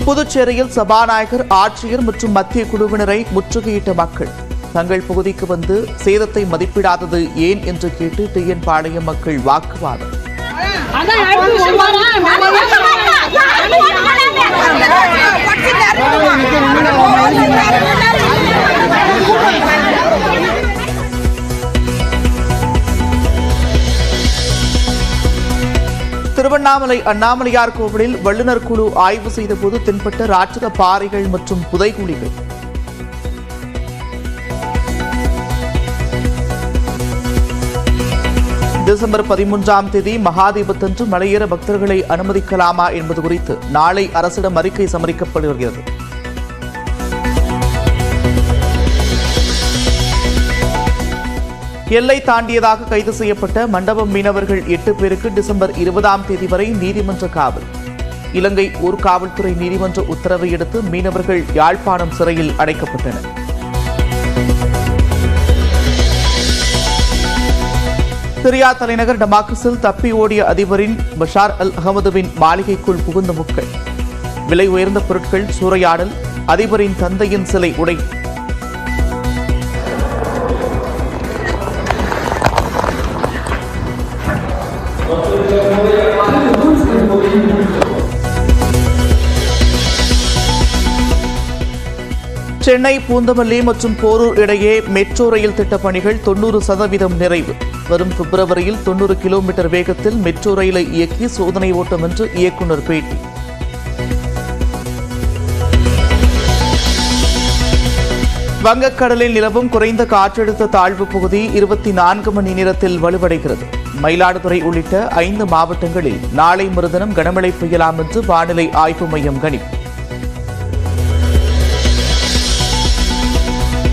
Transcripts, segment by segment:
புதுச்சேரியில் சபாநாயகர், ஆட்சியர் மற்றும் மத்திய குழுவினரை முற்றுகையிட்ட மக்கள் தங்கள் பகுதிக்கு வந்து சேதத்தை மதிப்பிடாதது ஏன் என்று கேட்டு டிஎன் பாளையம் மக்கள் வாக்குவாதம். திருவண்ணாமலை அண்ணாமலையார் கோவிலில் வல்லுநர் குழு ஆய்வு செய்தபோது தென்பட்ட ராட்சத பாறைகள் மற்றும் புதைகுழிகள். டிசம்பர் 13ஆம் தேதி மகாதீபத்தன்று மலையேற பக்தர்களை அனுமதிக்கலாமா என்பது குறித்து நாளை அரசிடம் அறிக்கை சமர்ப்பிக்கப்படுகிறது. எல்லை தாண்டியதாக கைது செய்யப்பட்ட மண்டபம் மீனவர்கள் 8 பேருக்கு டிசம்பர் 20ஆம் தேதி வரை நீதிமன்ற காவல். இலங்கை ஊர்காவல்துறை நீதிமன்ற உத்தரவை அடுத்து மீனவர்கள் யாழ்ப்பாணம் சிறையில் அடைக்கப்பட்டனர். சிரியா தலைநகர் டமாஸ்கஸில் தப்பி ஓடிய அதிபரின் பஷார் அல் அகமதுவின் மாளிகைக்குள் புகுந்த முட்கள், விலை உயர்ந்த பொருட்கள் சூறையாடல், அதிபரின் தந்தையின் சிலை உடை. சென்னை பூந்தமல்லி மற்றும் போரூர் இடையே மெட்ரோ ரயில் திட்ட பணிகள் 90% நிறைவு. வரும் பிப்ரவரியில் 90 கிலோமீட்டர் வேகத்தில் மெட்ரோ ரயிலை இயக்கி சோதனை ஓட்டம் என்று இயக்குநர் பேட்டி. வங்கக்கடலில் நிலவும் குறைந்த காற்றழுத்த தாழ்வு பகுதி 24 மணி நேரத்தில் வலுவடைகிறது. மயிலாடுதுறை உள்ளிட்ட 5 மாவட்டங்களில் நாளை மறுதினம் கனமழை பெய்யலாம் என்று வானிலை ஆய்வு மையம் கணிப்பு.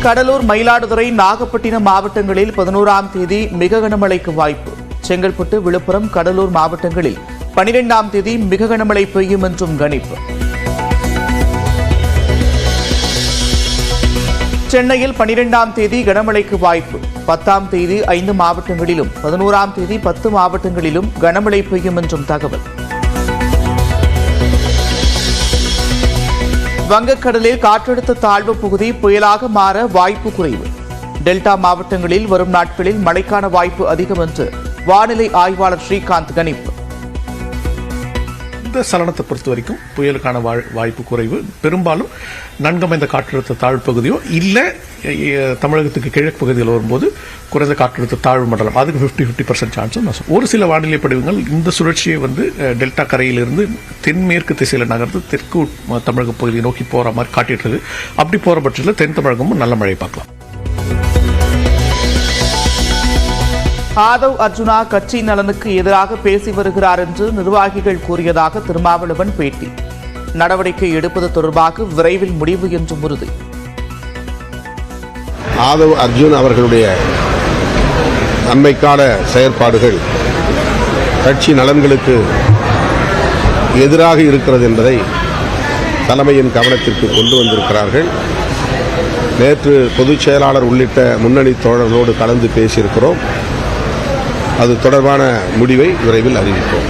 கடலூர், மயிலாடுதுறை, நாகப்பட்டினம் மாவட்டங்களில் 11ஆம் தேதி மிக கனமழைக்கு வாய்ப்பு. செங்கல்பட்டு, விழுப்புரம், கடலூர் மாவட்டங்களில் 12ஆம் தேதி மிக கனமழை பெய்யும் என்றும் கணிப்பு. சென்னையில் 12ஆம் தேதி கனமழைக்கு வாய்ப்பு. 10ஆம் தேதி 5 மாவட்டங்களிலும் 11ஆம் தேதி 10 மாவட்டங்களிலும் கனமழை பெய்யும் என்றும் தகவல். வங்கக்கடலில் காற்றழுத்த தாழ்வு பகுதி புயலாக மாற வாய்ப்பு குறைவு. டெல்டா மாவட்டங்களில் வரும் நாட்களில் மழைக்கான வாய்ப்பு அதிகம் என்று வானிலை ஆய்வாளர் ஸ்ரீகாந்த் கணிப்பு. இந்த சலனத்தை பொறுத்த வரைக்கும் புயலுக்கான வாய்ப்பு குறைவு. பெரும்பாலும் நன்கமைந்த காற்றழுத்த தாழ்வு பகுதியோ இல்ல தமிழகத்துக்கு கிழக்கு பகுதியில் வரும்போது குறைந்த காற்றழுத்த தாழ்வு மண்டலம், அதுக்கு 50% சான்ஸ். ஒரு சில வானிலை படிவங்கள் இந்த சுழற்சியை டெல்டா கரையிலிருந்து தென்மேற்கு திசையில் நகர்ந்து தெற்கு தமிழக பகுதியை நோக்கி போற மாதிரி காட்டிட்டு இருக்கு. அப்படி போற பட்சத்தில் தென் தமிழகமும் நல்ல மழை பார்க்கலாம். ஆதவ் அர்ஜுனா கட்சி நலனுக்கு எதிராக பேசி வருகிறார் என்று நிர்வாகிகள் கூறியதாக திருமாவளவன் பேட்டி. நடவடிக்கை எடுப்பது தொடர்பாக விரைவில் முடிவு என்றும் உறுதி. ஆதவ் அர்ஜுன் அவர்களுடைய நன்மைக்கான செயற்பாடுகள் கட்சி நலன்களுக்கு எதிராக இருக்கிறது என்பதை தலைமையின் கவனத்திற்கு கொண்டு வந்திருக்கிறார்கள். நேற்று பொதுச் செயலாளர் உள்ளிட்ட முன்னணி தோழர்களோடு கலந்து பேசியிருக்கிறோம். அது தொடர்பான முடிவை விரைவில் அறிவிப்போம்.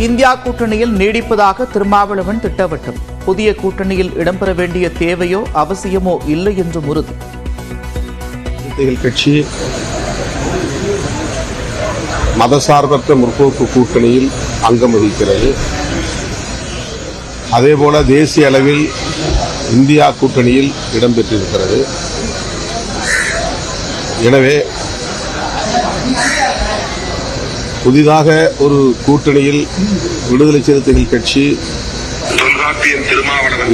இந்தியா கூட்டணியில் நீடிப்பதாக திருமாவளவன் திட்டவட்டம். புதிய கூட்டணியில் இடம்பெற வேண்டிய தேவையோ அவசியமோ இல்லை என்றும் உறுதி. கட்சி மதசார்பற்ற முற்போக்கு கூட்டணியில் அங்கம் வகிக்கிறது. அதேபோல தேசிய அளவில் இந்தியா கூட்டணியில் இடம்பெற்றிருக்கிறது. எனவே புதிதாக ஒரு கூட்டணியில் விடுதலை சிறுத்தைகள் கட்சி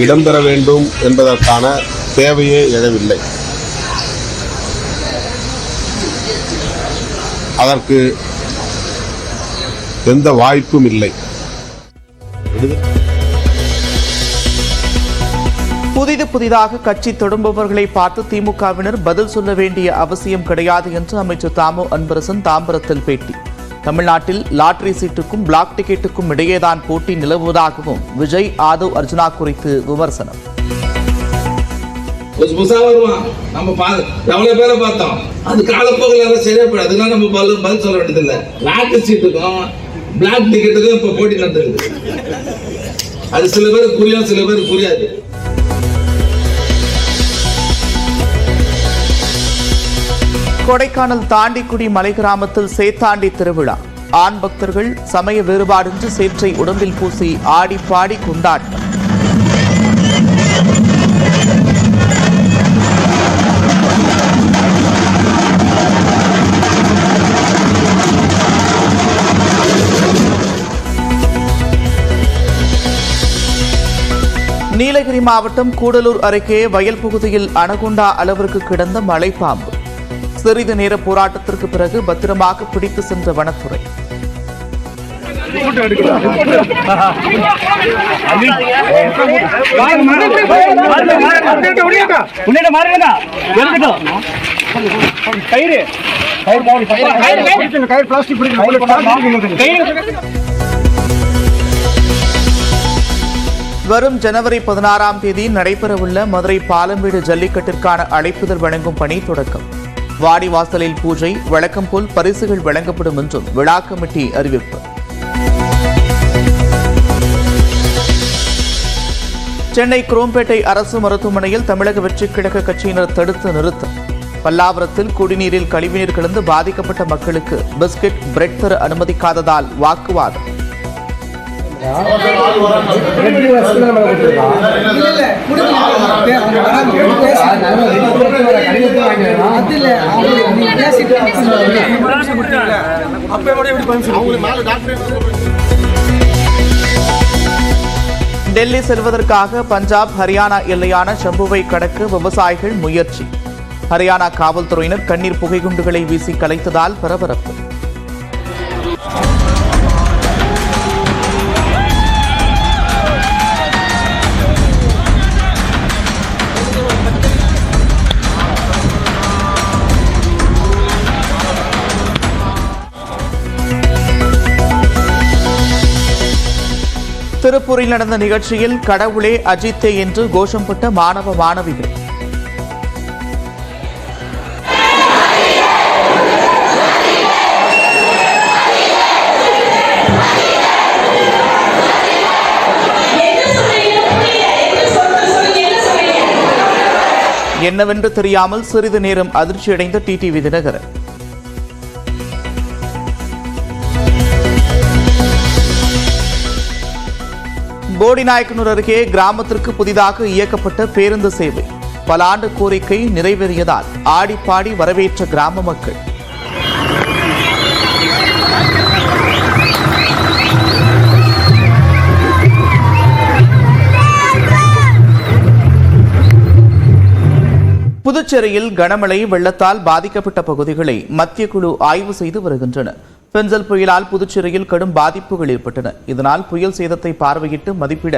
இடம்பெற வேண்டும் என்பதற்கான தேவையே எழவில்லை. அதற்கு எந்த வாய்ப்பும் இல்லை. புதிதாக கட்சி தொடங்குபவர்களை பார்த்து திமுகவினர் பதில் சொல்ல வேண்டிய அவசியம் கிடையாது என்று அமைச்சர் தாமோ அன்பரசன் தாம்பரத்தில் பேட்டி. தமிழ்நாட்டில் லாட்டரி சீட்டுக்கும் பிளாக் டிக்கெட்டுக்கும் இடையேதான் போட்டி நிலவுவதாகவும் விஜய், ஆதவ் அர்ஜுனா குறித்து விமர்சனம். நம்ம எவ்வளவு பேரை பார்த்தோம், அது காலப்போக்கில் சரியா போயிடும். அதுக்காக நம்ம பதில் சொல்ல வேண்டியதில்லை. லாட்டரி சீட்டுக்கும் பிளாக் டிக்கெட்டுக்கு இப்ப போட்டி நடந்துருக்கு. அது சில பேருக்கு புரியும், சில பேருக்கு புரியாது. கொடைக்கானல் தாண்டிக்குடி மலை கிராமத்தில் சேத்தாண்டி திருவிழா. ஆண் பக்தர்கள் சமய வேறுபாடின்றி சேற்றை உடம்பில் பூசி ஆடி பாடி கொண்டாட்டம். நீலகிரி மாவட்டம் கூடலூர் அருகே வயல் பகுதியில் அனகொண்டா அளவிற்கு கிடந்த மலைப்பாம்பு. சிறிது நேர போராட்டத்திற்கு பிறகு பத்திரமாக பிடித்து சென்ற வனத்துறை. வரும் ஜனவரி 16ஆம் தேதி நடைபெறவுள்ள மதுரை பாலமேடு ஜல்லிக்கட்டிற்கான அழைப்புதல் வழங்கும் பணி தொடக்கம். வாடிவாசலில் பூஜை, வழக்கம் போல் பரிசுகள் வழங்கப்படும் என்றும் விழா கமிட்டி அறிவிப்பு. சென்னை குரோம்பேட்டை அரசு மருத்துவமனையில் தமிழக வெற்றிக் கழக கட்சியினர் தடுத்து நிறுத்தம். பல்லாவரத்தில் குடிநீரில் கழிவுநீர் கலந்து பாதிக்கப்பட்ட மக்களுக்கு பிஸ்கட், பிரெட் தர அனுமதிக்காததால் வாக்குவாதம். டெல்லி செல்வதற்காக பஞ்சாப், ஹரியானா எல்லையான ஷம்புவை கடக்க விவசாயிகள் முயற்சி. ஹரியானா காவல்துறையினர் கண்ணீர் புகைக்குண்டுகளை வீசி கலைத்ததால் பரபரப்பு. திருப்பூரில் நடந்த நிகழ்ச்சியில் கடவுளே அஜித்தே என்று கோஷமிட்ட மாணவ மாணவிகள். என்னவென்று தெரியாமல் சிறிது நேரம் அதிர்ச்சியடைந்த டிடிவி தினகரன். போடிநாயக்கனூர் அருகே கிராமத்திற்கு புதிதாக இயக்கப்பட்ட பேருந்து சேவை. பல ஆண்டு கோரிக்கை நிறைவேறியதால் ஆடிப்பாடி வரவேற்ற கிராம மக்கள். புதுச்சேரியில் கனமழை வெள்ளத்தால் பாதிக்கப்பட்ட பகுதிகளை மத்திய குழு ஆய்வு செய்து வருகின்றனர். பென்சல் புயலால் புதுச்சேரியில் கடும் பாதிப்புகள் ஏற்பட்டன. இதனால் புயல் சேதத்தை பார்வையிட்டு மதிப்பிட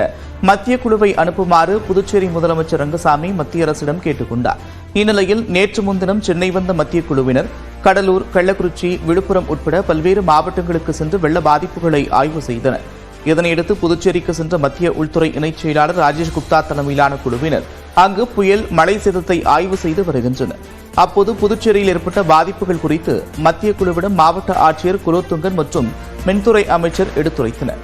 மத்திய குழுவை அனுப்புமாறு புதுச்சேரி முதலமைச்சர் ரங்கசாமி மத்திய அரசிடம் கேட்டுக் கொண்டார். இந்நிலையில் நேற்று முன்தினம் சென்னை வந்த மத்திய குழுவினர் கடலூர், கள்ளக்குறிச்சி, விழுப்புரம் உட்பட பல்வேறு மாவட்டங்களுக்கு சென்று வெள்ள பாதிப்புகளை ஆய்வு செய்தனர். இதனையடுத்து புதுச்சேரிக்கு சென்ற மத்திய உள்துறை இணைச் செயலாளர் ராஜேஷ் குப்தா தலைமையிலான குழுவினர் அங்கு புயல் மழை சேதத்தை ஆய்வு செய்து வருகின்றனர். அப்போது புதுச்சேரியில் ஏற்பட்ட பாதிப்புகள் குறித்து மத்திய குழுவிடம் மாவட்ட ஆட்சியர் குலோத்துங்கன் மற்றும் மின்துறை அமைச்சர் எடுத்துரைத்தனர்.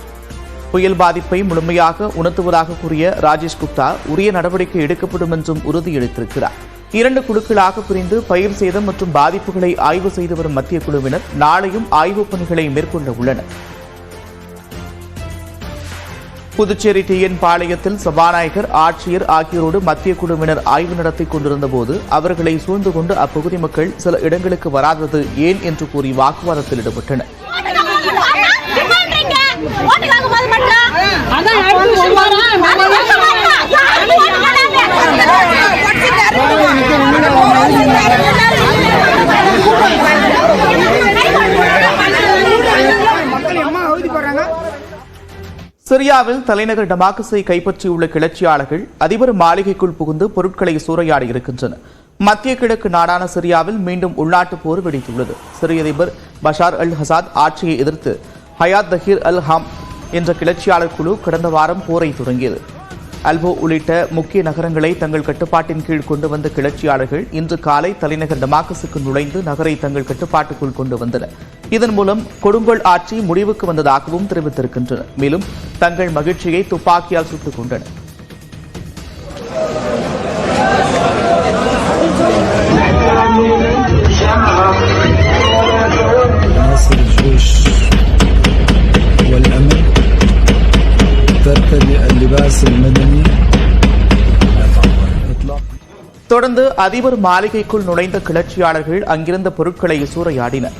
புயல் பாதிப்பை முழுமையாக உணர்த்துவதாக கூறிய ராஜேஷ் குப்தா உரிய நடவடிக்கை எடுக்கப்படும் என்றும் உறுதியளித்திருக்கிறார். 2 குழுக்களாக பிரிந்து பயிர் சேதம் மற்றும் பாதிப்புகளை ஆய்வு செய்து வரும் மத்திய குழுவினர் நாளையும் ஆய்வுப் பணிகளை மேற்கொள்ள உள்ளனர். புதுச்சேரி டிஎன் பாளையத்தில் சபாநாயகர், ஆட்சியர் ஆகியோரோடு மத்திய குழுவினர் ஆய்வு நடத்தி கொண்டிருந்த போது அவர்களை சூழ்ந்து கொண்டு அப்பகுதி மக்கள் சில இடங்களுக்கு வராதது ஏன் என்று கூறி வாக்குவாதத்தில் ஈடுபட்டனர். சிரியாவில் தலைநகர் டமாஸ்கஸை கைப்பற்றியுள்ள கிளர்ச்சியாளர்கள் அதிபர் மாளிகைக்குள் புகுந்து பொருட்களை சூறையாடி இருக்கின்றனர். மத்திய கிழக்கு நாடான சிரியாவில் மீண்டும் உள்நாட்டுப் போர் வெடித்துள்ளது. சிரிய அதிபர் பஷார் அல் அசாத் ஆட்சியை எதிர்த்து ஹயாத் தஹீர் அல் ஹம் என்ற கிளர்ச்சியாளர் குழு கடந்த வாரம் போரை தொடங்கியது. அல்போ உள்ளிட்ட முக்கிய நகரங்களை தங்கள் கட்டுப்பாட்டின் கீழ் கொண்டு வந்த கிளர்ச்சியாளர்கள் இன்று காலை தலைநகர் டமாஸ்கஸுக்கு நுழைந்து நகரை தங்கள் கட்டுப்பாட்டுக்குள் கொண்டு வந்தனர். இதன் மூலம் கொடுங்கோல் ஆட்சி முடிவுக்கு வந்ததாகவும் தெரிவித்திருக்கின்றனர். மேலும் தங்கள் மகிழ்ச்சியை துப்பாக்கியால் சுட்டுக் கொண்டனர். والأمن ترتدي اللباس المدني. தொடர்ந்து அதிபர் மாளிகைக்குள் நுழைந்த கிளர்ச்சியாளர்கள் அங்கிருந்த பொருட்களை சூறையாடினர்.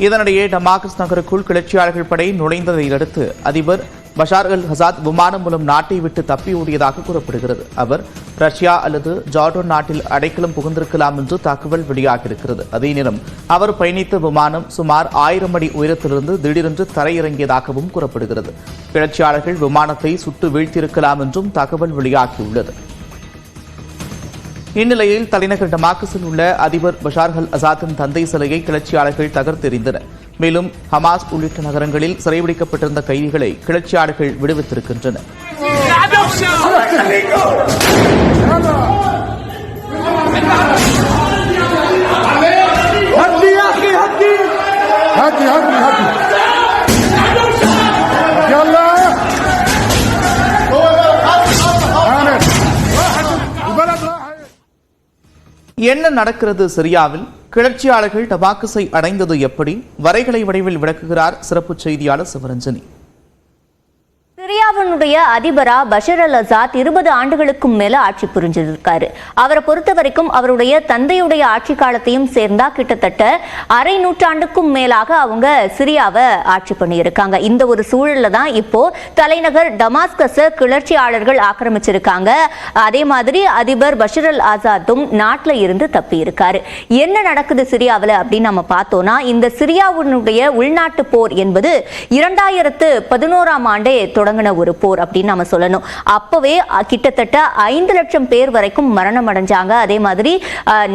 இதனிடையே டமாஸ்கஸ் நகருக்குள் கிளர்ச்சியாளர்கள் படை நுழைந்ததை அடுத்து அதிபர் பஷார் அல் அசாத் விமானம் மூலம் நாட்டை விட்டு தப்பி ஓடியதாக கூறப்படுகிறது. அவர் ரஷ்யா அல்லது ஜார்டன் நாட்டில் அடைக்கலம் புகுந்திருக்கலாம் என்று தகவல் வெளியாகியிருக்கிறது. அதே நேரம் அவர் பயணித்த விமானம் சுமார் 1000 அடி உயரத்திலிருந்து திடீரென்று தரையிறங்கியதாகவும் கூறப்படுகிறது. கிளர்ச்சியாளர்கள் விமானத்தை சுட்டு வீழ்த்தியிருக்கலாம் என்றும் தகவல் வெளியாகியுள்ளது. இந்நிலையில் தலைநகர் டமாஸ்கஸில் உள்ள அதிபர் பஷார் அல் அசாத்தின் தந்தை சிலையை கிளர்ச்சியாளர்கள் தகர்த்தெறிந்தனர். மேலும் ஹமாஸ் உள்ளிட்ட நகரங்களில் சிறைபிடிக்கப்பட்டிருந்த கைதிகளை கிளர்ச்சியாளர்கள் விடுவித்திருக்கின்றனர். என்ன நடக்கிறது சிரியாவில்? கிளர்ச்சியாளர்கள் டமாஸ்கஸை அடைந்தது எப்படி? வரைகலை வடிவில் விளக்குகிறார் சிறப்பு செய்தியாளர் சிவரஞ்சனி. சிரியாவினுடைய அதிபரா பஷர் அல் அசாத் 20 ஆண்டுகளுக்கும் மேல ஆட்சி புரிஞ்சிருக்காரு. அவரை பொறுத்த வரைக்கும் அவருடைய தந்தையுடைய ஆட்சி காலத்தையும் சேர்ந்தா கிட்டத்தட்ட அரை நூற்றாண்டுக்கும் மேலாக அவங்க சிரியாவை ஆட்சி பண்ணியிருக்காங்க. இந்த ஒரு சூழல்ல தான் இப்போ தலைநகர் டமாஸ்கஸை கிளர்ச்சியாளர்கள் ஆக்கிரமிச்சிருக்காங்க. அதே மாதிரி அதிபர் பஷர் அல் அசாத்தும் நாட்டில் இருந்து தப்பி இருக்காரு. என்ன நடக்குது சிரியாவில் அப்படின்னு நம்ம பார்த்தோம்னா, இந்த சிரியாவினுடைய உள்நாட்டு போர் என்பது 2011ஆம் ஆண்டே தொடங்கின ஒரு போர் அப்படின்னு நம்ம சொல்லணும். அப்பவே கிட்டத்தட்ட 5 லட்சம் பேர் வரைக்கும் மரணம் அடைஞ்சாங்க. அதே மாதிரி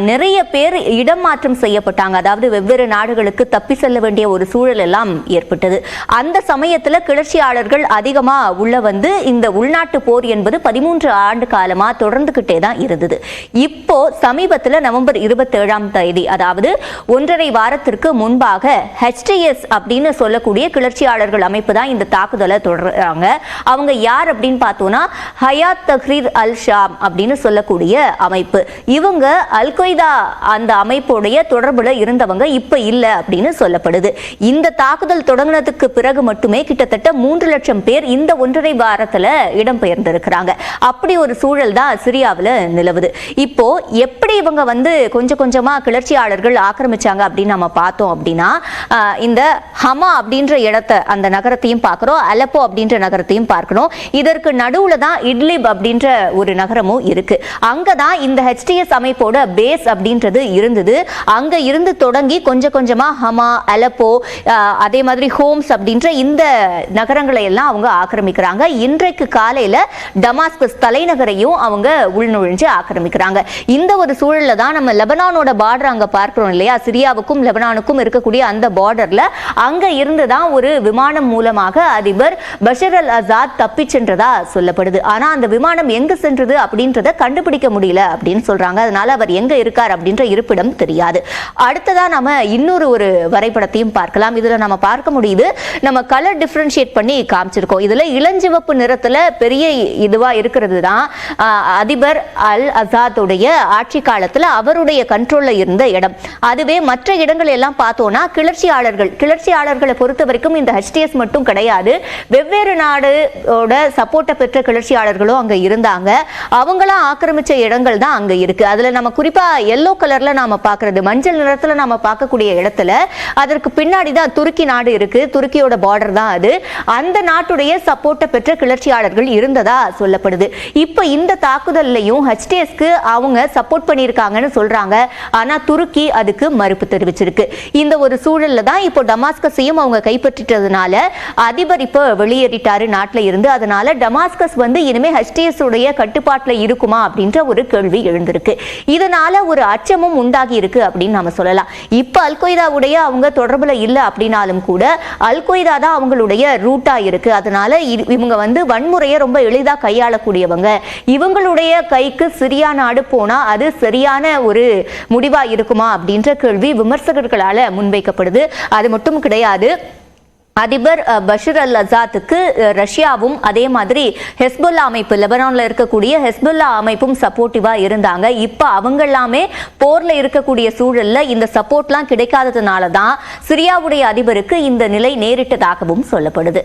நிறைய பேர் இடமாற்றம் செய்யப்பட்டாங்க. அதாவது வெவ்வேறு நாடுகளுக்கு தப்பி செல்ல வேண்டிய ஒரு சூழல் எல்லாம் ஏற்பட்டது. அந்த சமயத்துல கிளர்ச்சியாளர்கள் அதிகமா உள்ள வந்து இந்த உள்நாட்டு போர் என்பது 13 ஆண்டு காலமா தொடர்ந்துகிட்டே தான் இருந்தது. இப்போ சமீபத்தில் நவம்பர் 27ஆம் தேதி, அதாவது 1.5 வாரத்திற்கு முன்பாக HTS அப்படின்னு சொல்லக்கூடிய கிளர்ச்சியாளர்கள் அமைப்பு தான் இந்த தாக்குதலை தொடர்றாங்க. அவங்க யார் அப்படின்னு பார்த்தோம்னா ஹயாத் தஹ்ரீர் அல் ஷாம் அப்படின்னு சொல்லக்கூடிய அமைப்பு. இவங்க அல் கொய்தா அந்த அமைப்புடைய தொடர்புல இருந்தவங்க இப்ப இல்ல அப்படின்னு சொல்லப்படுது. இந்த தாக்குதல் தொடங்கினதுக்கு பிறகு மட்டுமே கிட்டத்தட்ட 3 லட்சம் பேர் இந்த 1.5 வாரத்துல இடம்பெயர்ந்திருக்கிறாங்க. அப்படி ஒரு சூழல் தான் சிரியாவில் நிலவுது. இப்போ எப்படி இவங்க வந்து கொஞ்சம் கொஞ்சமா கிளர்ச்சியாளர்கள் ஆக்கிரமிச்சாங்க அப்படின்னு நம்ம பார்த்தோம் அப்படின்னா, இந்த ஹமா அப்படின்ற இடத்தை, அந்த நகரத்தையும் பார்க்கிறோம், அலப்போ அப்படின்ற நகரத்தையும் பார்க்கணும். இதற்கு நடுவுல தான் இட்லிப் அப்படின்ற ஒரு நகரமும் இருக்கு. அங்கதான் இந்த HTS அமைப்போட பேஸ் அப்படின்றது இருந்தது. அங்க இருந்து தொடங்கி கொஞ்சம் கொஞ்சமா ஹமா, அலப்போ, அதே மாதிரி ஹோம்ஸ் அப்படின்ற இந்த நகரங்களை எல்லாம் அவங்க ஆக்கிரமிக்கிறாங்க. இன்றைக்கு காலையில டமாஸ்கஸ் தலைநகரையும் அவங்க உள்நுழைஞ்சு ஆக்கிரமிக்கிறாங்க. இந்த ஒரு சூழல்ல தான் நம்ம லெபனானோட பார்டர் அங்க பார்க்கிறோம் இல்லையா? சிரியாவுக்கும் லெபனானுக்கும் இருக்கக்கூடிய அந்த பார்டர்ல அங்க இருந்துதான் ஒரு விமானம் மூலமாக அதிபர் பஷர் அல் அசாத் தப்பி சென்றதா சொல்லப்படுது. ஆனா அந்த விமானம் எங்க சென்றது அப்படின்றத கண்டுபிடிக்க முடியல அப்படின்னு சொல்றாங்க. அதனால அவர் எங்க இருக்கார் அப்படின்ற இருப்பிடம் தெரியாது. அடுத்ததா நம்ம இன்னொரு ஒரு வரைபடத்தையும் பார்க்கலாம். இதுல நம்ம பார்க்க முடியுது, நம்ம கலர் டிஃபரன்ஷியேட் பண்ணி காமிச்சிருக்கோம். இதுல இளஞ்சிவப்பு நிறத்துல பெரிய இதுவா இருக்கிறது தான் அதிபர் அல் அசாத்துடைய ஆட்சி காலத்துல அவருடைய கண்ட்ரோல்ல இருந்த இடம். அதுவே மற்ற இடங்கள் எல்லாம் பார்த்தோம்னா கிளர்ச்சியாளர்களை பொறுத்த வரைக்கும் இந்த HTS மட்டும் கிடையாது, வெவ்வேறு நாடோட சப்போர்ட்டை பெற்ற கிளர்ச்சியாளர்களும் அங்க இருந்தாங்க. அவங்களாம் ஆக்கிரமிச்ச இடங்கள் தான் அங்க இருக்கு. அதுல நம்ம குறிப்பா எல்லோ கலர்ல நாம பாக்குறது, மஞ்சள் நிறத்துல நாம பார்க்கக்கூடிய இடத்துல அதற்கு பின்னாடி தான் துருக்கி நாடு இருக்கு. துருக்கியோட பார்டர் தான் அது. அந்த நாட்டுடைய சப்போர்ட்டை பெற்ற கிளர்ச்சியாளர்கள் இருந்ததா சொல்லப்படுது. இப்ப இந்த தாக்குதல்லையும் HTSக்கு அவங்க சப்போர்ட் பண்ணியிருக்காங்கன்னு சொல்றாங்க. ஆனா துருக்கி அதுக்கு மறுப்பு தெரிவிச்சிருக்கு. இந்த ஒரு சூழல்ல தான் இப்போ டமாஸ்கஸையும் அவங்க கைப்பற்றிட்டதுனால அதிபர் இப்போ வெளியேறிட்டாரு, நாட்டில் கட்டுப்பாட்டுல இருந்து. அதனால டமாஸ்கஸ் இனிமே HTS உடைய கட்டுப்பாட்டுல இருக்குமா அப்படின்ற ஒரு கேள்வி எழுந்திருக்கு. இதனால ஒரு அச்சமும் உண்டாகி இருக்கு அப்படின்னு நாம சொல்லலாம். இப்ப அல்-கொய்தாவுடைய அவங்க தொடர்புல இல்ல அப்படின்னாலும் கூட அல்-கொய்தா தான் அவங்களுடைய ரூட்டா இருக்கு. அதனால இவங்க வன்முறையை ரொம்ப எளிதா கையாளக்கூடியவங்க. இவங்களுடைய கைக்கு சிரியா நாடு போனா அது சரியான ஒரு முடிவா இருக்குமா அப்படின்ற கேள்வி விமர்சகர்களால முன்வைக்கப்படுது. அது மட்டும் கிடையாது, அதிபர் பஷர் அல் அசாத்துக்கு ரஷ்யாவும் அதே மாதிரி ஹெஸ்புல்லா அமைப்பு, லெபனான்ல இருக்கக்கூடிய ஹெஸ்புல்லா அமைப்பும் சப்போர்ட்டிவா இருந்தாங்க. இப்ப அவங்க எல்லாமே போர்ல இருக்கக்கூடிய சூழல்ல இந்த சப்போர்ட்லாம் கிடைக்காததுனால தான் சிரியாவுடைய அதிபருக்கு இந்த நிலை நேரிட்டதாகவும் சொல்லப்படுது.